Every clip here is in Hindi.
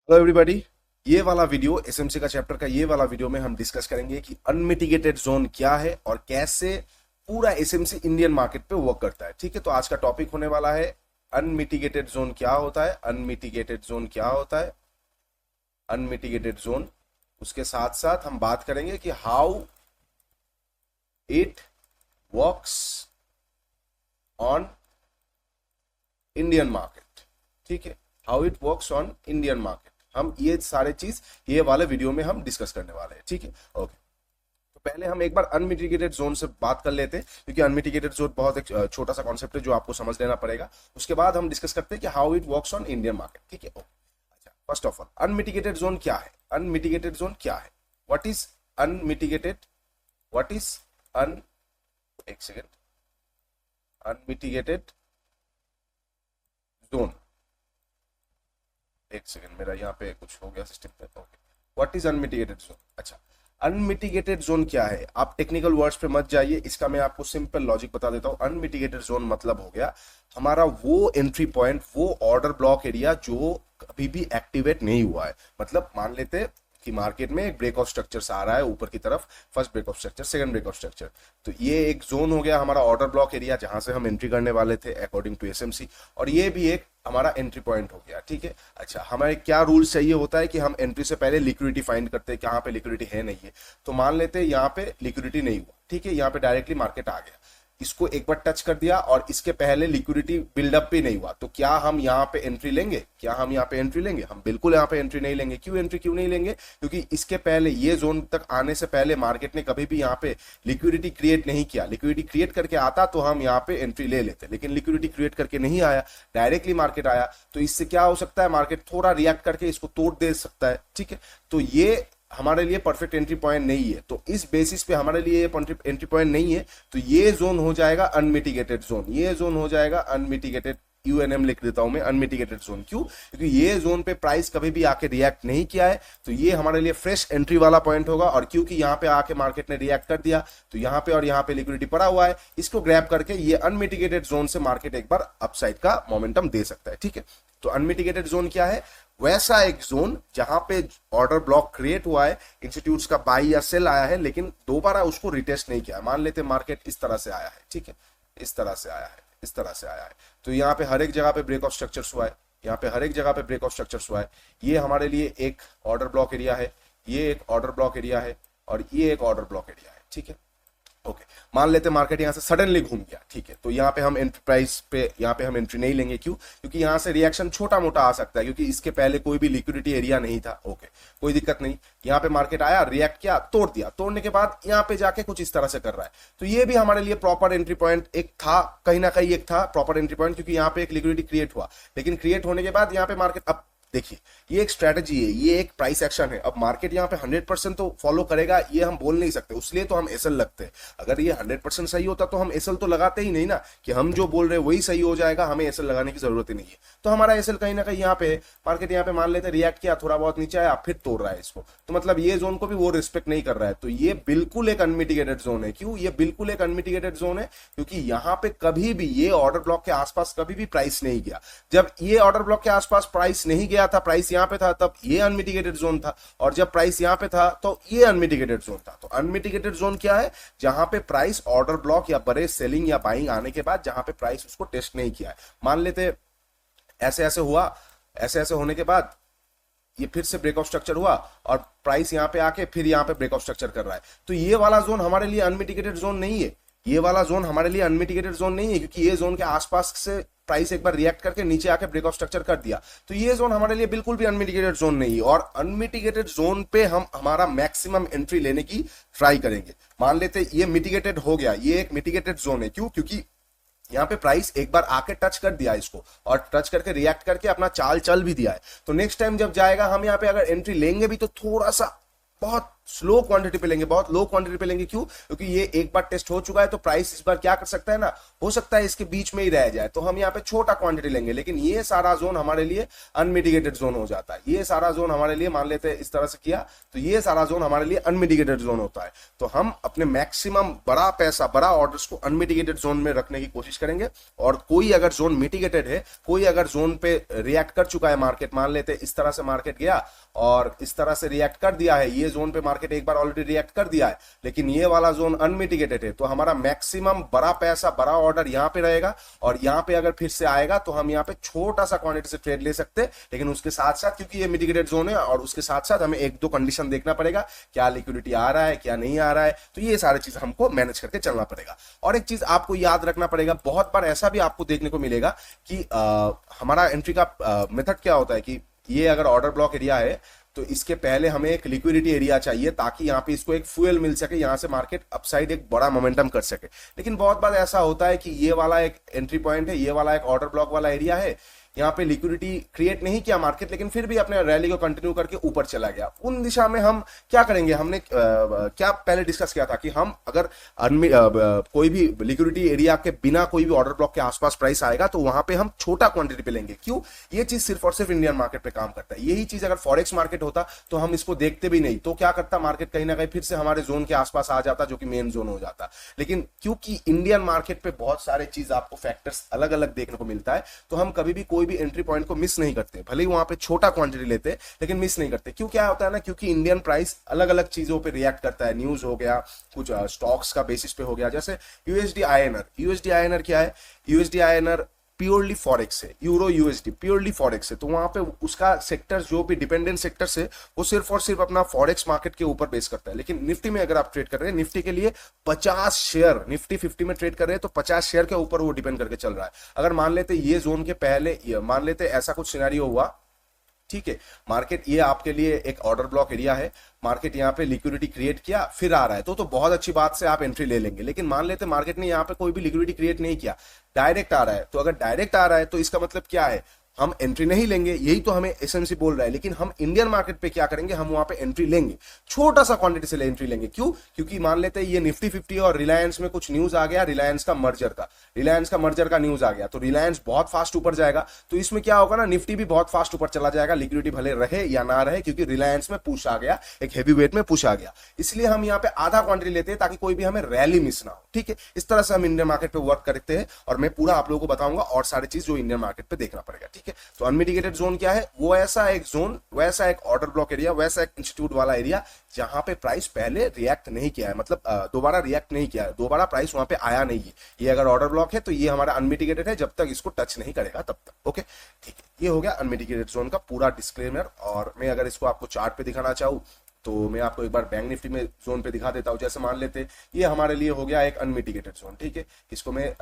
Hello everybody. ये वाला वीडियो एसएमसी का चैप्टर का ये वाला वीडियो में हम डिस्कस करेंगे कि अनमिटिगेटेड जोन क्या है और कैसे पूरा एसएमसी इंडियन मार्केट पे वर्क करता है। ठीक है, तो आज का टॉपिक होने वाला है अनमिटिगेटेड जोन क्या होता है। अनमिटिगेटेड जोन क्या होता है, अनमिटिगेटेड जोन। उसके साथ साथ हम बात करेंगे कि how it works on Indian market. ठीक है, how it works on Indian market. हम ये सारे चीज ये वाले वीडियो में हम डिस्कस करने वाले हैं। ठीक है, ओके। तो पहले हम एक बार अनमिटिगेटेड जोन से बात कर लेते हैं, क्योंकि अनमिटिगेटेड जोन बहुत एक छोटा सा कॉन्सेप्ट है जो आपको समझ लेना पड़ेगा। उसके बाद हम डिस्कस करते हैं कि how it works on Indian market. ठीक है, ओके। अच्छा, first of all unmitigated zone क्या है। अनमिटिगेटेड जोन क्या है, what is unmitigated, what is अन एक सेकेंड अनमिटिगेटेड जोन। एक सेकंड, मेरा यहाँ पे कुछ हो गया सिस्टम पे। Okay, what is unmitigated zone. अच्छा, अनमिटिगेटेड जोन क्या है, आप टेक्निकल वर्ड्स पे मत जाइए, इसका मैं आपको सिंपल लॉजिक बता देता हूँ। अनमिटिगेटेड जोन मतलब हो गया हमारा वो एंट्री पॉइंट, वो ऑर्डर ब्लॉक एरिया जो कभी भी एक्टिवेट नहीं हुआ है। मतलब मान लेते कि मार्केट में एक ब्रेकआउट स्ट्रक्चर आ रहा है ऊपर की तरफ, first breakout structure, second breakout structure, तो ये एक जोन हो गया हमारा ऑर्डर ब्लॉक एरिया जहां से हम एंट्री करने वाले थे अकॉर्डिंग टू एसएमसी, और ये भी एक हमारा एंट्री पॉइंट हो गया। ठीक है, अच्छा, हमारे क्या रूल्स चाहिए होता है कि हम एंट्री से पहले लिक्विडिटी फाइंड करते हैं, कहां पे लिक्विडिटी है नहीं है। तो मान लेते हैं यहाँ पे लिक्विडिटी नहीं हुआ, ठीक है, यहाँ पे डायरेक्टली मार्केट आ गया, इसको एक बार टच कर दिया और इसके पहले लिक्विडिटी बिल्डअप भी नहीं हुआ, तो क्या हम यहाँ पे एंट्री लेंगे, क्या हम यहाँ पे एंट्री लेंगे? हम बिल्कुल यहाँ पे एंट्री नहीं लेंगे। क्यों एंट्री क्यों नहीं लेंगे? क्योंकि इसके पहले ये जोन तक आने से पहले मार्केट ने कभी भी यहाँ पे लिक्विडिटी क्रिएट नहीं किया। लिक्विडिटी क्रिएट करके आता तो हम यहाँ पे एंट्री ले लेते, लेकिन लिक्विडिटी क्रिएट करके नहीं आया, डायरेक्टली मार्केट आया, तो इससे क्या हो सकता है, मार्केट थोड़ा रिएक्ट करके इसको तोड़ दे सकता है। ठीक है, तो ये हमारे लिए परफेक्ट एंट्री पॉइंट नहीं है, तो इस बेसिस पे हमारे लिए एंट्री पॉइंट नहीं है, तो ये जोन हो जाएगा अनमिटिगेटेड जोन। ये जोन हो जाएगा अनमिटिगेटेड, यूएनएम लिख देता हूं मैं, अनमिटिगेटेड जोन। क्यों? क्योंकि ये जोन पे प्राइस कभी भी आके रिएक्ट नहीं किया है, तो ये हमारे लिए फ्रेश एंट्री वाला पॉइंट होगा। और क्योंकि यहाँ पे आके मार्केट ने रिएक्ट कर दिया, तो यहाँ पे और यहाँ पे लिक्विडिटी पड़ा हुआ है, इसको ग्रैब करके ये अनमिटिगेटेड जोन से मार्केट एक बार अपसाइड का मोमेंटम दे सकता है। ठीक है, तो अनमिटिगेटेड जोन क्या है? वैसा एक जोन जहां पे ऑर्डर ब्लॉक क्रिएट हुआ है, इंस्टीट्यूट्स का बाई या सेल आया है, लेकिन दोबारा उसको रिटेस्ट नहीं किया। मान लेते मार्केट इस तरह से आया है, ठीक है, इस तरह से आया है, इस तरह से आया है, तो यहाँ पे हर एक जगह पे ब्रेकआउट स्ट्रक्चर्स हुआ है, यहाँ पे हर एक जगह पे ब्रेकआउट स्ट्रक्चर्स हुआ है। ये हमारे लिए एक ऑर्डर ब्लॉक एरिया है, ये एक ऑर्डर ब्लॉक एरिया है, और ये एक ऑर्डर ब्लॉक एरिया है। ठीक है, ओके, मान लेते मार्केट यहां से सडनली घूम गया, ठीक है, तो यहाँ पे हम एंट्री प्राइस पे यहाँ पे हम एंट्री नहीं लेंगे। क्यों? क्योंकि यहाँ से रिएक्शन छोटा मोटा आ सकता है, क्योंकि इसके पहले कोई भी लिक्विडिटी एरिया नहीं था। ओके, कोई दिक्कत नहीं, यहाँ पे मार्केट आया, रिएक्ट किया, तोड़ दिया, तोड़ने के बाद यहाँ पे जाके कुछ इस तरह से कर रहा है, तो ये भी हमारे लिए प्रॉपर एंट्री पॉइंट एक था, कहीं ना कहीं एक था प्रॉपर एंट्री पॉइंट, क्योंकि यहाँ पे एक लिक्विडिटी क्रिएट हुआ, लेकिन क्रिएट होने के बाद यहाँ पे मार्केट अब देखिए, ये एक स्ट्रेटजी है, ये एक प्राइस एक्शन है। अब मार्केट यहाँ पे 100% तो फॉलो करेगा ये हम बोल नहीं सकते, इसलिए तो हम एसएल लगते हैं। अगर ये 100% सही होता तो हम एसएल तो लगाते ही नहीं ना, कि हम जो बोल रहे हैं वही सही हो जाएगा, हमें एसएल लगाने की जरूरत ही नहीं है। तो हमारा एसएल कहीं ना कहीं यहाँ पे मार्केट यहाँ पे मान लेते रिएक्ट किया, थोड़ा बहुत नीचे आया, फिर तोड़ रहा है इसको, तो मतलब ये जोन को भी वो रिस्पेक्ट नहीं कर रहा है, तो ये बिल्कुल एक अनमिटिगेटेड जोन है। क्यों? ये बिल्कुल एक अनमिटिगेटेड जोन है, क्योंकि यहाँ पे कभी भी ये ऑर्डर ब्लॉक के आसपास कभी भी प्राइस नहीं गया। जब ये ऑर्डर ब्लॉक के आसपास प्राइस नहीं गया था, प्राइस यहाँ पे था, तब ये अनमिटिगेटेड जोन था, और जब प्राइस यहां पे था तो ये अनमिटिगेटेड जोन था। तो अनमिटिगेटेड जोन क्या है? जहां पे प्राइस ऑर्डर ब्लॉक या बड़े सेलिंग या बाइंग आने के बाद जहां पे प्राइस उसको टेस्ट नहीं किया है। मान लेते ऐसे ऐसे हुआ, ऐसे ऐसे होने के बाद ये फिर से ब्रेकआउट स्ट्रक्चर हुआ और प्राइस यहां पे आके फिर यहां पे ब्रेकआउट स्ट्रक्चर कर रहा है, तो ये वाला जोन हमारे लिए अनमिटिगेटेड जोन नहीं है। ये वाला जोन हमारे लिए अनमिटिगेटेड जोन नहीं है, क्योंकि ये जोन के आसपास से प्राइस एक बार रिएक्ट करके नीचे आके ब्रेकआउट स्ट्रक्चर कर दिया, तो ये जोन हमारे लिए बिल्कुल भी अनमिटिगेटेड जोन नहीं है। और अनमिटिगेटेड जोन पे हम हमारा मैक्सिमम एंट्री लेने की ट्राई करेंगे। मान लेते ये मिटिगेटेड हो गया, ये एक मिटिगेटेड जोन है। क्यों? क्योंकि यहाँ पे प्राइस एक बार आके टच कर दिया इसको, और टच करके रिएक्ट करके अपना चाल चल भी दिया है, तो नेक्स्ट टाइम जब जाएगा हम यहाँ पे अगर एंट्री लेंगे भी तो थोड़ा सा बहुत स्लो क्वांटिटी पे लेंगे, बहुत लो क्वांटिटी पे लेंगे। क्यों? क्योंकि ये एक बार टेस्ट हो चुका है, तो प्राइस इस बार क्या कर सकता है ना, हो सकता है इसके बीच में ही रह जाए, तो हम यहाँ पे छोटा क्वांटिटी लेंगे। लेकिन ये सारा जोन हमारे लिए अनमिटिगेटेड जोन हो जाता है। ये सारा जोन हमारे लिए, मान लेते हैं इस तरह से किया, तो ये सारा जोन हमारे लिए अनमिटिगेटेड जोन होता है। तो हम अपने मैक्सिमम बड़ा पैसा, बड़ा ऑर्डर्स को अनमिटिगेटेड जोन में रखने की कोशिश करेंगे। और कोई अगर जोन मिटिगेटेड है, कोई अगर जोन पे रिएक्ट कर चुका है मार्केट, मान लेते इस तरह से मार्केट गया और इस तरह से रिएक्ट कर दिया है, ये जोन पे मार्केट एक बार ऑलरेडी रिएक्ट कर दिया है, लेकिन ये वाला जोन अनमिटिगेटेड है, तो हमारा मैक्सिमम बड़ा पैसा, बड़ा ऑर्डर यहां पे रहेगा। और यहां पे अगर फिर से आएगा तो हम यहां पे छोटा सा क्वांटिटी से ट्रेड ले सकते हैं। लेकिन उसके साथ साथ, क्योंकि ये मिटिगेटेड जोन है, और उसके साथ साथ हमें एक दो कंडीशन देखना पड़ेगा, क्या लिक्विडिटी आ रहा है, क्या नहीं आ रहा है, तो ये सारी चीज हमको मैनेज करके चलना पड़ेगा। और एक चीज आपको याद रखना पड़ेगा, बहुत बार ऐसा भी आपको देखने को मिलेगा कि हमारा एंट्री का मेथड क्या होता है कि ये अगर ऑर्डर ब्लॉक एरिया है, तो इसके पहले हमें एक लिक्विडिटी एरिया चाहिए, ताकि यहां पे इसको एक फ्यूल मिल सके, यहां से मार्केट अपसाइड एक बड़ा मोमेंटम कर सके। लेकिन बहुत बार ऐसा होता है कि ये वाला एक एंट्री पॉइंट है, ये वाला एक ऑर्डर ब्लॉक वाला एरिया है, यहाँ पे लिक्विडिटी क्रिएट नहीं किया मार्केट, लेकिन फिर भी अपने रैली को कंटिन्यू करके ऊपर चला गया। उन दिशा में हम क्या करेंगे, हमने क्या पहले डिस्कस किया था कि हम अगर कोई भी लिक्विडिटी एरिया के बिना कोई भी ऑर्डर ब्लॉक के आसपास प्राइस आएगा, तो वहां पे हम छोटा क्वांटिटी पे लेंगे। क्यों? ये चीज सिर्फ और सिर्फ इंडियन मार्केट पे काम करता है। यही चीज अगर फॉरेक्स मार्केट होता तो हम इसको देखते भी नहीं, तो क्या करता मार्केट, कहीं ना कहीं फिर से हमारे जोन के आसपास आ जाता, जो कि मेन जोन हो जाता। लेकिन क्योंकि इंडियन मार्केट पे बहुत सारे चीज आपको फैक्टर्स अलग अलग देखने को मिलता है, तो हम कभी भी कोई भी एंट्री पॉइंट को मिस नहीं करते। भले ही वहां पे छोटा क्वांटिटी लेते, लेकिन मिस नहीं करते। क्यों? क्या होता है ना, क्योंकि इंडियन प्राइस अलग अलग चीजों पे रिएक्ट करता है। न्यूज हो गया, कुछ स्टॉक्स का बेसिस पे हो गया, जैसे यूएसडी आईएनआर। यूएसडी आईएनआर क्या है? यूएसडी आईएनआर प्योरली फॉरेक्स है, यूरो यूएसडी प्योरली फॉरेक्स है। तो वहां पे उसका सेक्टर, जो भी डिपेंडेंट सेक्टर्स है, वो सिर्फ और सिर्फ अपना फॉरेक्स मार्केट के ऊपर बेस करता है। लेकिन निफ्टी में अगर आप ट्रेड कर रहे हैं, निफ्टी के लिए 50 शेयर, निफ्टी 50 में ट्रेड कर रहे हैं, तो 50 शेयर के ऊपर वो डिपेंड करके चल रहा है। अगर मान लेते ये जोन के पहले, मान लेते ऐसा कुछ सिनेरियो हुआ, ठीक है, मार्केट ये आपके लिए एक ऑर्डर ब्लॉक एरिया है, मार्केट यहाँ पे लिक्विडिटी क्रिएट किया, फिर आ रहा है, तो बहुत अच्छी बात से आप एंट्री ले लेंगे। लेकिन मान लेते मार्केट ने यहाँ पे कोई भी लिक्विडिटी क्रिएट नहीं किया, डायरेक्ट आ रहा है, तो अगर डायरेक्ट आ रहा है तो इसका मतलब क्या है, हम एंट्री नहीं लेंगे। यही तो हमें एसएमसी बोल रहा है। लेकिन हम इंडियन मार्केट पे क्या करेंगे, हम वहां पे एंट्री लेंगे, छोटा सा क्वांटिटी से एंट्री लेंगे। क्यों? क्योंकि मान लेते हैं ये निफ्टी 50 और रिलायंस में कुछ न्यूज आ गया, रिलायंस का मर्जर का न्यूज आ गया, तो रिलायंस बहुत फास्ट ऊपर जाएगा, तो इसमें क्या होगा ना, निफ्टी भी बहुत फास्ट ऊपर चला जाएगा, लिक्विडिटी भले रहे या ना रहे, क्योंकि रिलायंस में पुश आ गया, एक हैवी वेट में पुश आ गया। इसलिए हम यहाँ पे आधा क्वांटिटी लेते हैं, ताकि कोई भी हमें रैली मिस ना हो। ठीक है, इस तरह से हम इंडियन मार्केट पे वर्क करते हैं, और मैं पूरा आप लोगों को बताऊंगा और सारी चीज जो इंडियन मार्केट पे देखना पड़ेगा। ठीक है, तो अनमिटिगेटेड जोन क्या है? वो ऐसा एक जोन, वैसा एक ऑर्डर ब्लॉक एरिया, वैसा एक इंस्टीट्यूट वाला एरिया, जहां पे प्राइस पहले रिएक्ट नहीं किया है, मतलब दोबारा रिएक्ट नहीं किया है, दोबारा प्राइस वहां पे आया नहीं है। ये अगर ऑर्डर ब्लॉक है, तो ये हमारा अनमिटिगेटेड है, जब तक इसको टच नहीं करेगा तब तक। ओके, ठीक है, ये हो गया अनमिटिगेटेड जोन का पूरा डिस्क्लेमर। और मैं अगर इसको आपको चार्ट पे दिखाना चाहूँ, तो मैं आपको एक बार बैंक निफ्टी में जोन पे दिखा देता हूं। जैसे मान लेते ये हमारे लिए हो गया एक अनमिटिगेटेड जोन। ठीक है, इसको मैं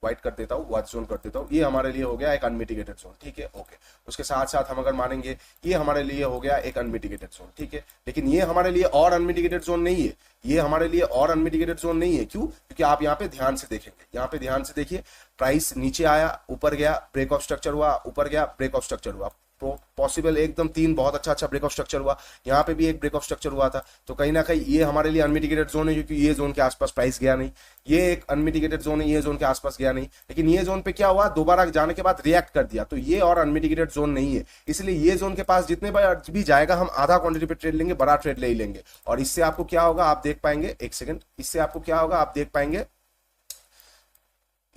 व्हाइट कर देता हूँ, व्हाइट जोन कर देता हूँ। ये हमारे लिए हो गया एक अनमिटिगेटेड जोन। ठीक है, ओके। उसके साथ साथ हम अगर मानेंगे, ये हमारे लिए हो गया एक अनमिटिगेटेड जोन। ठीक है, लेकिन ये हमारे लिए और अनमिटिगेटेड जोन नहीं है, ये हमारे लिए और अनमिटिगेटेड जोन नहीं है। क्यों? क्योंकि आप यहाँ पे ध्यान से देखेंगे, यहाँ पे ध्यान से देखिए, प्राइस नीचे आया, ऊपर गया, ब्रेक ऑफ स्ट्रक्चर हुआ, ऊपर गया, ब्रेक ऑफ स्ट्रक्चर हुआ, पॉसिबल एकदम 3 बहुत अच्छा ब्रेक ऑफ स्ट्रक्चर हुआ, यहाँ पे भी एक ब्रेक ऑफ स्ट्रक्चर हुआ था। तो कहीं ना कहीं ये हमारे लिए अनमिटिगेटेड जोन है, क्योंकि ये जोन के आसपास प्राइस गया नहीं। ये एक अनमिटिगेटेड जोन है, ये जोन के आसपास गया नहीं। लेकिन ये जोन पे क्या हुआ, दोबारा जाने के बाद रिएक्ट कर दिया, तो ये और अनमिटिगेटेड जोन नहीं है। इसलिए ये जोन के पास जितने बार भी जाएगा, हम आधा क्वांटिटी पे ट्रेड लेंगे, बड़ा ट्रेड ले ही लेंगे। और इससे आपको क्या होगा, आप देख पाएंगे, एक सेकंड, इससे आपको क्या होगा, आप देख पाएंगे,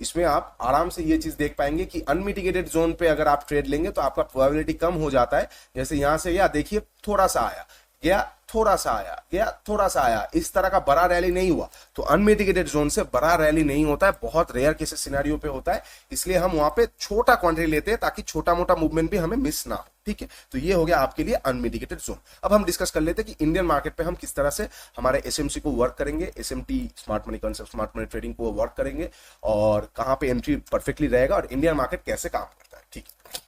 इसमें आप आराम से ये चीज देख पाएंगे कि अनमिटिगेटेड जोन पे अगर आप ट्रेड लेंगे, तो आपका प्रोबेबिलिटी कम हो जाता है। जैसे यहां से गया, देखिए थोड़ा सा आया, गया, थोड़ा सा आया, गया, थोड़ा सा आया, इस तरह का बड़ा रैली नहीं हुआ। तो अनमिटिगेटेड जोन से बड़ा रैली नहीं होता है, बहुत रेयर केसेस सिनेरियो पे होता है। इसलिए हम वहां पे छोटा क्वांटिटी लेते हैं, ताकि छोटा मोटा मूवमेंट भी हमें मिस ना हो। ठीक है, तो ये हो गया आपके लिए अनमिटिगेटेड जोन। अब हम डिस्कस कर लेते हैं कि इंडियन मार्केट पे हम किस तरह से हमारे एसएमसी को वर्क करेंगे, SMT smart money concept, smart money trading को वर्क करेंगे, और कहां पे एंट्री परफेक्टली रहेगा, और इंडियन मार्केट कैसे काम करता है। ठीक है,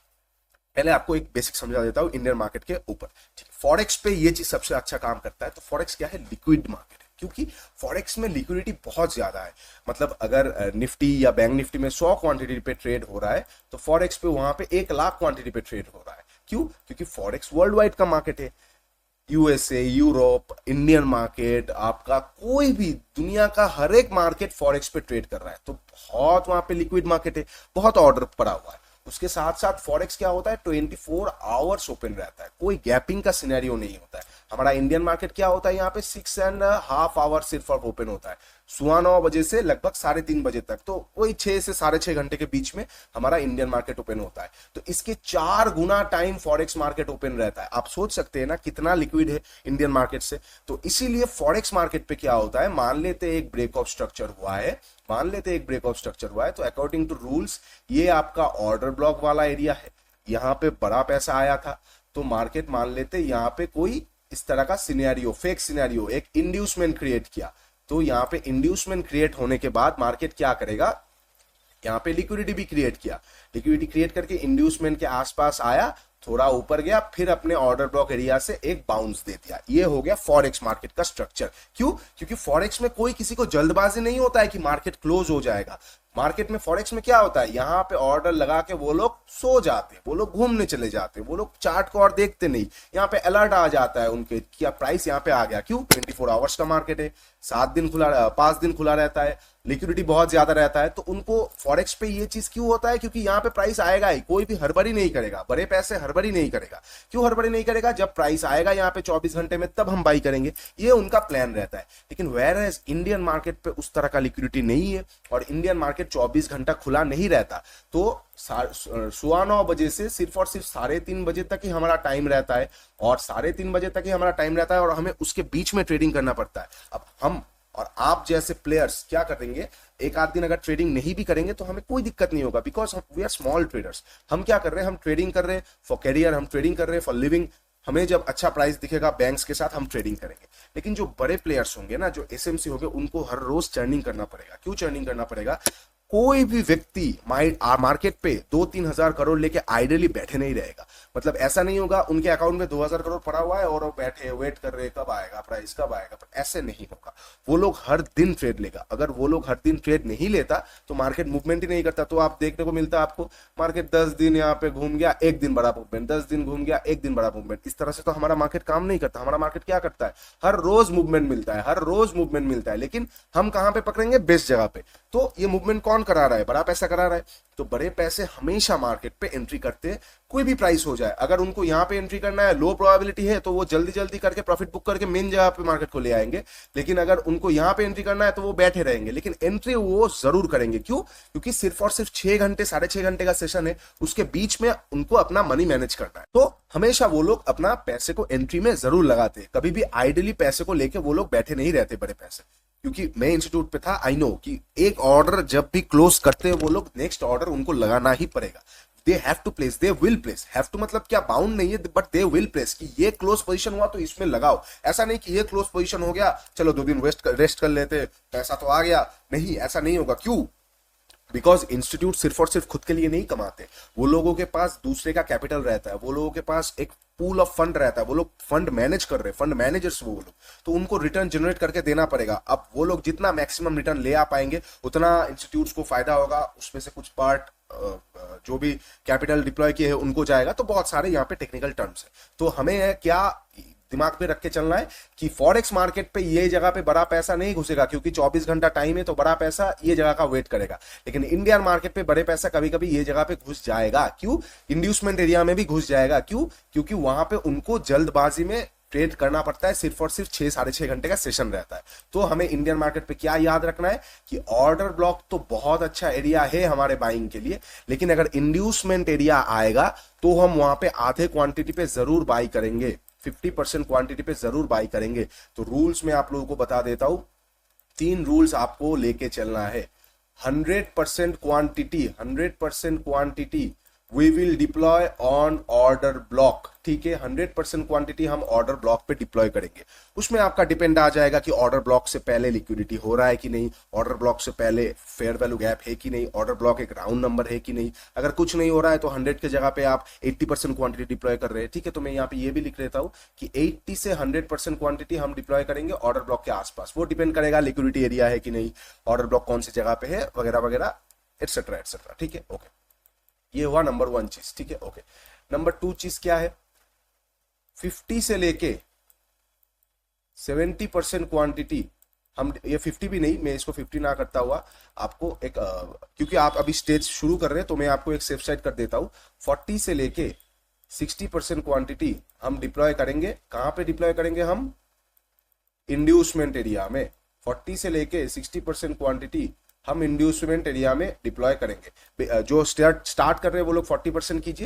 पहले आपको एक बेसिक समझा देता हूं इंडियन मार्केट के ऊपर। ठीक है, फॉरेक्स पे ये चीज सबसे अच्छा काम करता है। तो फॉरेक्स क्या है? लिक्विड मार्केट है, क्योंकि फॉरेक्स में लिक्विडिटी बहुत ज्यादा है। मतलब अगर निफ्टी या बैंक निफ्टी में 100 क्वांटिटी पे ट्रेड हो रहा है, तो फॉरेक्स पे वहां पे 1 लाख क्वांटिटी पे ट्रेड हो रहा है। क्यों? क्योंकि फॉरेक्स वर्ल्ड वाइड का मार्केट है। यूएसए, यूरोप, इंडियन मार्केट, आपका कोई भी दुनिया का हर एक मार्केट फॉरेक्स पे ट्रेड कर रहा है। तो बहुत वहां पे लिक्विड मार्केट है, बहुत ऑर्डर पड़ा हुआ है। उसके साथ साथ फॉरेक्स क्या होता है, 24 आवर्स ओपन रहता है, कोई गैपिंग का सिनेरियो नहीं होता है। हमारा इंडियन मार्केट क्या होता है, यहाँ पे 6.5 आवर सिर्फ ओपन होता है, 9:15 से लगभग 3:30 बजे तक। तो वही 6 से 6.5 घंटे के बीच में हमारा इंडियन मार्केट ओपन होता है। तो इसके 4 गुना टाइम फॉरेक्स मार्केट ओपन रहता है। आप सोच सकते हैं ना कितना लिक्विड है इंडियन मार्केट से। तो इसीलिए फॉरेक्स मार्केट पे क्या होता है, मान लेते एक ब्रेक ऑफ स्ट्रक्चर हुआ है, तो अकॉर्डिंग टू रूल्स ये आपका ऑर्डर ब्लॉक वाला एरिया है, यहाँ पे बड़ा पैसा आया था, तो मार्केट मान लेते यहाँ पे कोई इस तरह का सिनेरियो, फेक सिनेरियो, एक इंड्यूसमेंट क्रिएट किया। तो यहाँ पे इंड्यूसमेंट क्रिएट होने के बाद मार्केट क्या करेगा, यहाँ पे लिक्विडिटी भी क्रिएट किया, लिक्विडिटी क्रिएट करके इंड्यूसमेंट के आसपास आया, थोड़ा ऊपर गया, फिर अपने ऑर्डर ब्लॉक एरिया से एक बाउंस दे दिया। ये हो गया फॉरेक्स मार्केट का स्ट्रक्चर। क्यों? क्योंकि फॉरेक्स में कोई किसी को जल्दबाजी नहीं होता है कि मार्केट क्लोज हो जाएगा। मार्केट में फॉरेक्स में क्या होता है, यहाँ पे ऑर्डर लगा के वो लोग सो जाते हैं, वो लोग घूमने चले जाते हैं, वो लोग चार्ट को और देखते नहीं। यहाँ पे अलर्ट आ जाता है उनके कि प्राइस यहाँ पे आ गया। क्यों? 24 आवर्स का मार्केट है, 5 दिन खुला रहता है, लिक्विडिटी बहुत ज्यादा रहता है। तो उनको फॉरेक्स पे ये चीज क्यों होता है, क्योंकि यहाँ पे प्राइस आएगा ही, कोई भी हड़बड़ी नहीं करेगा, बड़े पैसे हड़बड़ी नहीं करेगा। क्यों हड़बड़ी नहीं करेगा? जब प्राइस आएगा यहाँ पे 24 घंटे में, तब हम बाई करेंगे, ये उनका प्लान रहता है। लेकिन वेयर एज इंडियन मार्केट पे उस तरह का लिक्विडिटी नहीं है और इंडियन मार्केट 24 घंटा खुला नहीं रहता। तो 9:15 बजे से सिर्फ और सिर्फ 3:30 बजे तक ही हमारा टाइम रहता है, और 3:30 बजे तक ही हमारा टाइम रहता है, और हमें उसके बीच में ट्रेडिंग करना पड़ता है। अब हम और आप जैसे प्लेयर्स क्या करेंगे, एक आध दिन अगर ट्रेडिंग नहीं भी करेंगे तो हमें कोई दिक्कत नहीं होगा, because we are small traders. हम क्या कर रहे हैं, हम ट्रेडिंग कर रहे हैं फॉर कैरियर, हम ट्रेडिंग कर रहे हैं फॉर लिविंग। हमें जब अच्छा प्राइस दिखेगा बैंक्स के साथ हम ट्रेडिंग करेंगे। लेकिन जो बड़े प्लेयर्स होंगे ना, जो एसएमसी होंगे, उनको हर रोज चर्निंग करना पड़ेगा। क्यों चर्निंग करना पड़ेगा? कोई भी व्यक्ति मार्केट पे 2-3 हजार करोड़ लेके आइडली बैठे नहीं रहेगा। मतलब ऐसा नहीं होगा उनके अकाउंट में 2,000 करोड़ पड़ा हुआ है और वो बैठे वेट कर रहे कब आएगा प्राइस, कब आएगा। पर ऐसे नहीं होगा, वो लोग हर दिन ट्रेड लेगा। अगर वो लोग हर दिन ट्रेड नहीं लेता तो मार्केट मूवमेंट ही नहीं करता। तो आप देखने को मिलता है आपको, मार्केट 10 दिन यहाँ पे घूम गया, एक दिन बड़ा मूवमेंट, 10 दिन घूम गया, एक दिन बड़ा मूवमेंट। इस तरह से तो हमारा मार्केट काम नहीं करता। हमारा मार्केट क्या करता है, हर रोज मूवमेंट मिलता है, हर रोज मूवमेंट मिलता है। लेकिन हम कहां पे पकड़ेंगे, बेस्ट जगह पे। तो ये मूवमेंट कौन करा रहा है, बड़ा पैसा करा रहा है। तो बड़े पैसे हमेशा मार्केट पे एंट्री करते हैं, कोई भी प्राइस हो जाए। अगर उनको यहां पे एंट्री करना है, लो प्रोबेबिलिटी है, तो वो जल्दी जल्दी करके प्रॉफिट बुक करके मेन जगह पे मार्केट को ले आएंगे। लेकिन अगर उनको यहां पे एंट्री करना है तो वो बैठे रहेंगे, लेकिन एंट्री वो जरूर करेंगे। क्यों? क्योंकि सिर्फ और सिर्फ 6 घंटे 6.5 घंटे का सेशन है, उसके बीच में उनको अपना मनी मैनेज करना है। तो हमेशा वो लोग अपना पैसे को एंट्री में जरूर लगाते हैं, कभी भी आइडली पैसे को लेके वो लोग बैठे नहीं रहते बड़े पैसे। क्योंकि मैं इंस्टीट्यूट पे था, आई नो कि एक ऑर्डर जब भी क्लोज करते हैं वो लोग, नेक्स्ट ऑर्डर उनको लगाना ही पड़ेगा। They have to place, they will place. Have to मतलब क्या, बाउंड नहीं है, बट दे विल प्लेस कि ये क्लोज पोजीशन हुआ तो इसमें लगाओ। ऐसा नहीं कि ये क्लोज पोजीशन हो गया, चलो 2 दिन रेस्ट कर लेते, पैसा तो आ गया। नहीं, ऐसा नहीं होगा। क्यों? बिकॉज इंस्टीट्यूट सिर्फ और सिर्फ खुद के लिए नहीं कमाते, वो लोगों के पास दूसरे का कैपिटल रहता है, वो लोगों के पास एक पूल ऑफ फंड रहता है, वो लोग फंड मैनेज कर रहे हैं, फंड मैनेजर्स वो लोग। तो उनको रिटर्न जनरेट करके देना पड़ेगा। अब वो लोग जितना मैक्सिमम रिटर्न ले आ पाएंगे उतना इंस्टीट्यूट्स को फायदा होगा, उसमें से कुछ पार्ट जो भी कैपिटल डिप्लॉय किए हैं उनको जाएगा। तो बहुत सारे यहाँ पे टेक्निकल टर्म्स है। तो हमें क्या दिमाग में रख के चलना है कि फॉरेक्स मार्केट पे ये जगह पे बड़ा पैसा नहीं घुसेगा, क्योंकि 24 घंटा टाइम है, तो बड़ा पैसा ये जगह का वेट करेगा। लेकिन इंडियन मार्केट पे बड़े पैसा कभी कभी ये जगह पे घुस जाएगा। क्यों? इंड्यूसमेंट एरिया में भी घुस जाएगा। क्यों? क्योंकि वहां पे उनको जल्दबाजी में ट्रेड करना पड़ता है, सिर्फ और सिर्फ 6-6.5 घंटे का सेशन रहता है। तो हमें इंडियन मार्केट पे क्या याद रखना है कि ऑर्डर ब्लॉक तो बहुत अच्छा एरिया है हमारे बाइंग के लिए, लेकिन अगर इंड्यूसमेंट एरिया आएगा तो हम वहां पे आधे क्वांटिटी पे जरूर बाई करेंगे, 50% क्वांटिटी पे जरूर बाई करेंगे। तो रूल्स में आप लोगों को बता देता हूं, 3 रूल्स आपको लेके चलना है। 100% quantity we will deploy on order block. ठीक है, 100% क्वांटिटी हम ऑर्डर ब्लॉक पे डिप्लॉय करेंगे। उसमें आपका डिपेंड आ जाएगा कि ऑर्डर ब्लॉक से पहले लिक्विडिटी हो रहा है कि नहीं, ऑर्डर ब्लॉक से पहले फेयर वैल्यू गैप है कि नहीं, ऑर्डर ब्लॉक एक राउंड नंबर है कि नहीं। अगर कुछ नहीं हो रहा है तो 100 की जगह पे आप 80% क्वांटिटी डिप्लॉय कर रहे हैं। ठीक है, तो मैं यहाँ पे ये भी लिख लेता हूँ कि 80 से 100% क्वांटिटी हम डिप्लॉय करेंगे ऑर्डर ब्लॉक के आसपास। वो डिपेंड करेगा लिक्विडिटी एरिया है कि नहीं, ऑर्डर ब्लॉक कौन सी जगह पे है, वगैरह वगैरह, एटसेट्रा एटसेट्रा। ठीक है, ओके, ये हुआ नंबर 1 चीज। ठीक है, ओके। नंबर 2 चीज क्या है, 50 से लेके 70% क्वांटिटी हम, ये 50 भी नहीं, मैं इसको 50 ना करता हुआ आपको एक क्योंकि आप अभी स्टेज शुरू कर रहे हैं तो मैं आपको एक सेफ साइड कर देता हूँ। 40 से लेके 60% क्वांटिटी हम डिप्लॉय करेंगे। कहाँ पे डिप्लॉय करेंगे हम? इंड्यूसमेंट एरिया में। 40 से लेके 60% क्वांटिटी हम इंड्यूसमेंट एरिया में डिप्लॉय करेंगे। जो स्टार्ट कर रहे हैं वो लोग 40% कीजिए,